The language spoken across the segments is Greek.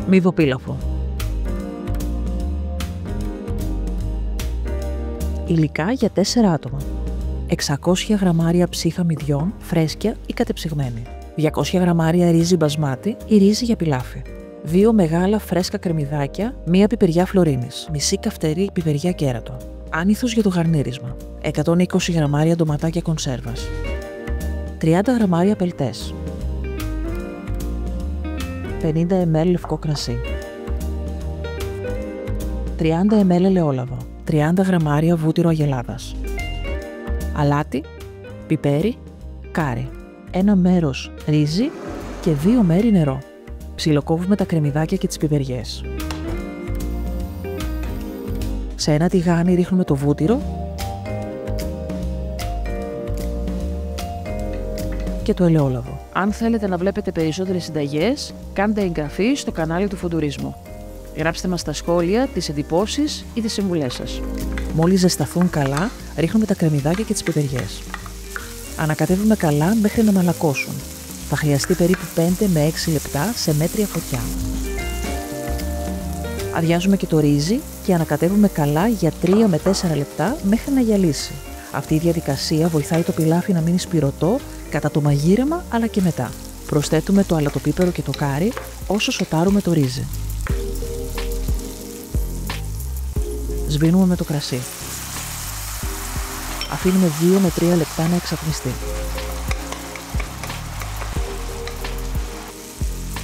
Μυδοπίλαφο. Υλικά για 4 άτομα. 600 γραμμάρια ψύχα μυδιών, φρέσκια ή κατεψυγμένη. 200 γραμμάρια ρύζι μπασμάτι ή ρύζι για πιλάφι. 2 μεγάλα φρέσκα κρεμμυδάκια, 1 πιπεριά φλωρίνης, μισή καυτερή πιπεριά κέρατο. Άνηθος για το γαρνίρισμα. 120 γραμμάρια ντοματάκια κονσέρβας. 30 γραμμάρια πελτές. 50 ml λευκό κρασί. 30 ml ελαιόλαδο. 30 γραμμάρια βούτυρο αγελάδας. Αλάτι, πιπέρι, κάρι. 1 μέρος ρύζι και 2 μέρη νερό. Ψιλοκόβουμε τα κρεμμυδάκια και τις πιπεριές. Σε ένα τηγάνι ρίχνουμε το βούτυρο και το ελαιόλαδο. Αν θέλετε να βλέπετε περισσότερες συνταγές, κάντε εγγραφή στο κανάλι του Φοντουρίσμου. Γράψτε μας στα σχόλια τις εντυπώσεις ή τις συμβουλές σας. Μόλις ζεσταθούν καλά, ρίχνουμε τα κρεμμυδάκια και τις πιπεριές. Ανακατεύουμε καλά μέχρι να μαλακώσουν. Θα χρειαστεί περίπου 5 με 6 λεπτά σε μέτρια φωτιά. Αδειάζουμε και το ρύζι και ανακατεύουμε καλά για 3 με 4 λεπτά μέχρι να γυαλίσει. Αυτή η διαδικασία βοηθάει το πιλάφι να μείνει σπυρωτό κατά το μαγείρεμα αλλά και μετά. Προσθέτουμε το αλατοπίπερο και το κάρι όσο σοτάρουμε το ρύζι. Σβήνουμε με το κρασί. Αφήνουμε 2 με 3 λεπτά να εξατμιστεί.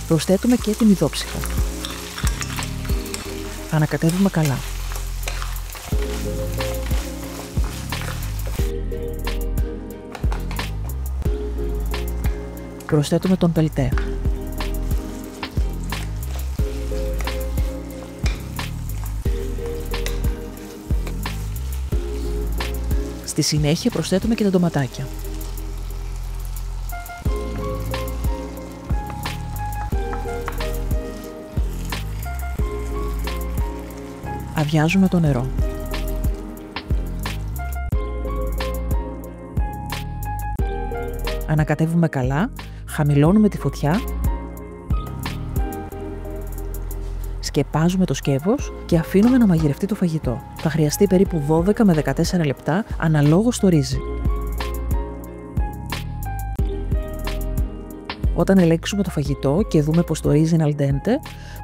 Προσθέτουμε και τη μυδόψυχα. Ανακατεύουμε καλά. Προσθέτουμε τον πελτέ. Στη συνέχεια προσθέτουμε και τα ντοματάκια. Αδειάζουμε το νερό. Ανακατεύουμε καλά, χαμηλώνουμε τη φωτιά, σκεπάζουμε το σκεύος και αφήνουμε να μαγειρευτεί το φαγητό. Θα χρειαστεί περίπου 12 με 14 λεπτά αναλόγως το ρύζι. Όταν ελέγξουμε το φαγητό και δούμε πως το ρύζι είναι al dente,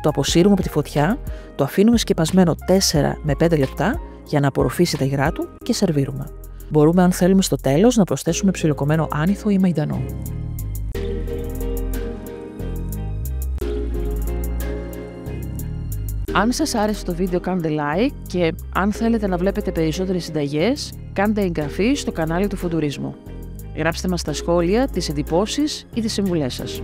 το αποσύρουμε από τη φωτιά, το αφήνουμε σκεπασμένο 4 με 5 λεπτά για να απορροφήσει τα υγρά του και σερβίρουμε. Μπορούμε αν θέλουμε στο τέλος να προσθέσουμε ψιλοκομμένο άνηθο ή μαϊντανό. Αν σας άρεσε το βίντεο κάντε like και αν θέλετε να βλέπετε περισσότερες συνταγές, κάντε εγγραφή στο κανάλι του Φοντουρίσμου. Γράψτε μας στα σχόλια τις εντυπώσεις ή τις συμβουλές σας.